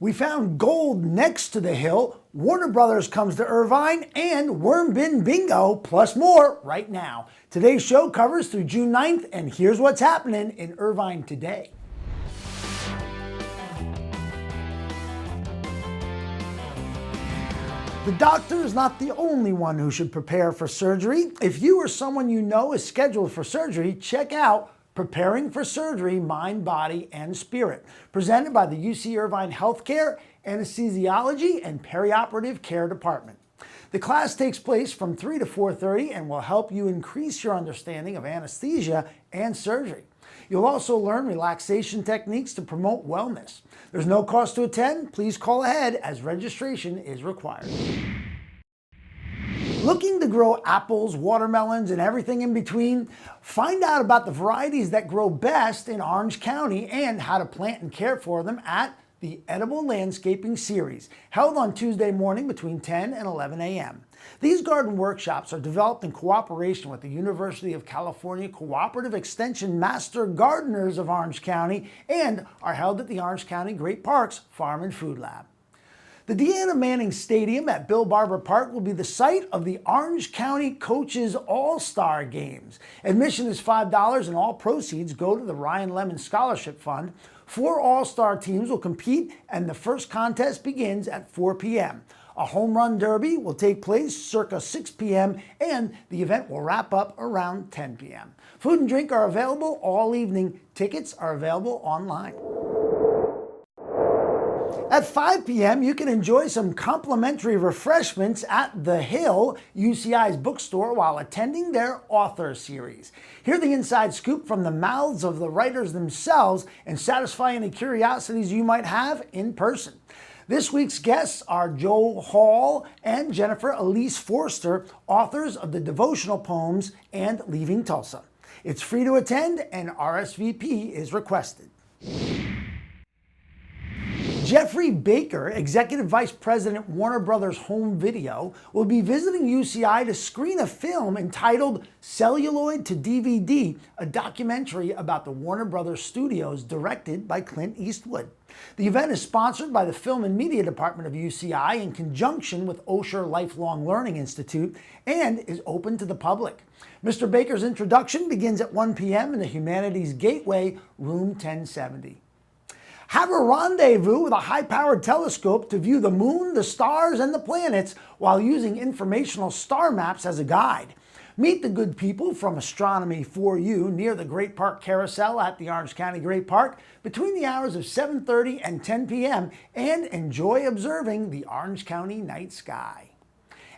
We found gold next to the hill. Warner Brothers comes to Irvine, and Worm Bin Bingo, plus more right now. Today's show covers through June 9th, and here's what's happening in Irvine today. The doctor is not the only one who should prepare for surgery. If you or someone you know is scheduled for surgery, check out Preparing for Surgery, Mind, Body, and Spirit, presented by the UC Irvine Healthcare, Anesthesiology, and Perioperative Care Department. The class takes place from 3 to 4:30 and will help you increase your understanding of anesthesia and surgery. You'll also learn relaxation techniques to promote wellness. There's no cost to attend. Please call ahead as registration is required. Looking to grow apples, watermelons, and everything in between? Find out about the varieties that grow best in Orange County and how to plant and care for them at the Edible Landscaping Series, held on Tuesday morning between 10 and 11 a.m. These garden workshops are developed in cooperation with the University of California Cooperative Extension Master Gardeners of Orange County and are held at the Orange County Great Parks Farm and Food Lab. The Deanna Manning Stadium at Bill Barber Park will be the site of the Orange County Coaches All-Star Games. Admission is $5 and all proceeds go to the Ryan Lemon Scholarship Fund. 4 All-Star teams will compete and the first contest begins at 4 p.m. A home run derby will take place circa 6 p.m. and the event will wrap up around 10 p.m. Food and drink are available all evening. Tickets are available online. At 5 p.m., you can enjoy some complimentary refreshments at The Hill, UCI's bookstore, while attending their author series. Hear the inside scoop from the mouths of the writers themselves and satisfy any curiosities you might have in person. This week's guests are Joe Hall and Jennifer Elise Forster, authors of the devotional poems and Leaving Tulsa. It's free to attend and RSVP is requested. Jeffrey Baker, Executive Vice President, Warner Brothers Home Video, will be visiting UCI to screen a film entitled Celluloid to DVD, a documentary about the Warner Brothers Studios directed by Clint Eastwood. The event is sponsored by the Film and Media Department of UCI in conjunction with Osher Lifelong Learning Institute and is open to the public. Mr. Baker's introduction begins at 1 p.m. in the Humanities Gateway, room 1070. Have a rendezvous with a high-powered telescope to view the moon, the stars, and the planets while using informational star maps as a guide. Meet the good people from Astronomy for You near the Great Park Carousel at the Orange County Great Park between the hours of 7:30 and 10 p.m. and enjoy observing the Orange County night sky.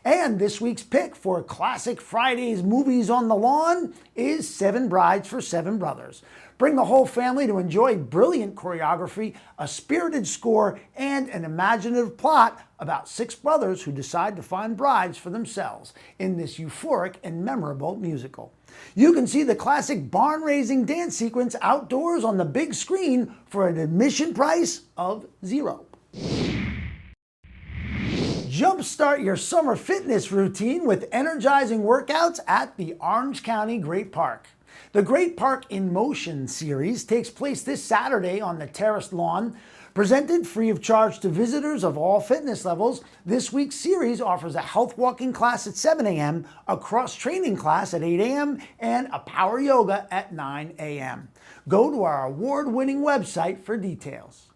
And this week's pick for Classic Fridays Movies on the Lawn is 7 Brides for 7 Brothers. Bring the whole family to enjoy brilliant choreography, a spirited score, and an imaginative plot about 6 brothers who decide to find brides for themselves in this euphoric and memorable musical. You can see the classic barn-raising dance sequence outdoors on the big screen for an admission price of $0. Jumpstart your summer fitness routine with energizing workouts at the Orange County Great Park. The Great Park in Motion series takes place this Saturday on the terraced lawn. Presented free of charge to visitors of all fitness levels, this week's series offers a health walking class at 7 a.m., a cross-training class at 8 a.m., and a power yoga at 9 a.m. Go to our award-winning website for details.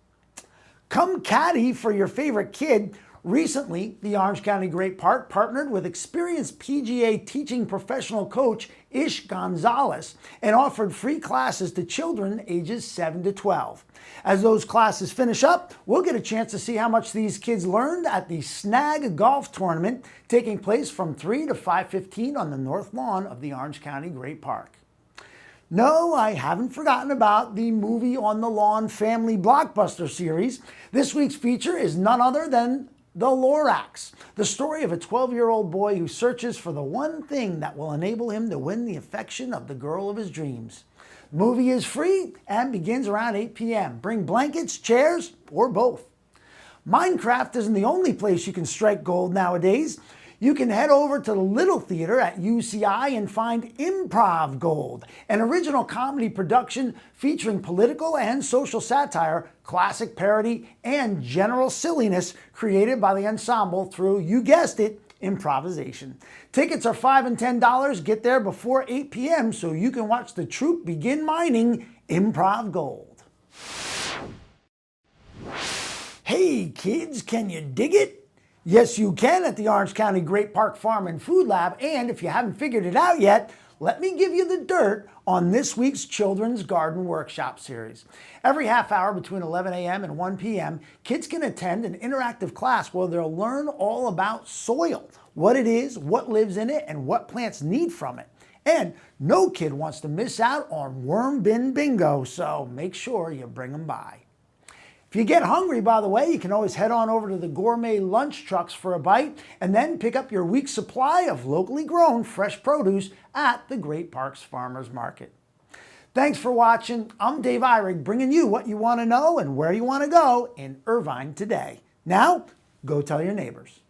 Come caddy for your favorite kid. Recently, the Orange County Great Park partnered with experienced PGA teaching professional coach Ish Gonzalez and offered free classes to children ages 7 to 12. As those classes finish up, we'll get a chance to see how much these kids learned at the Snag Golf Tournament taking place from 3 to 5:15 on the north lawn of the Orange County Great Park. No, I haven't forgotten about the Movie on the Lawn Family Blockbuster series. This week's feature is none other than The Lorax, the story of a 12-year-old boy who searches for the one thing that will enable him to win the affection of the girl of his dreams. The movie is free and begins around 8 p.m. Bring blankets, chairs, or both. Minecraft isn't the only place you can strike gold nowadays. You can head over to the Little Theater at UCI and find Improv Gold, an original comedy production featuring political and social satire, classic parody, and general silliness created by the ensemble through, you guessed it, improvisation. Tickets are $5 and $10. Get there before 8 p.m. so you can watch the troupe begin mining Improv Gold. Hey kids, can you dig it? Yes, you can at the Orange County Great Park Farm and Food Lab, and if you haven't figured it out yet, let me give you the dirt on this week's Children's Garden Workshop series. Every half hour between 11 a.m. and 1 p.m., kids can attend an interactive class where they'll learn all about soil, what it is, what lives in it, and what plants need from it. And no kid wants to miss out on Worm Bin Bingo, so make sure you bring them by. If you get hungry, by the way, you can always head on over to the gourmet lunch trucks for a bite and then pick up your week's supply of locally grown fresh produce at the Great Parks Farmers Market. Thanks for watching. I'm Dave Eyrig, bringing you what you want to know and where you want to go in Irvine today. Now, go tell your neighbors.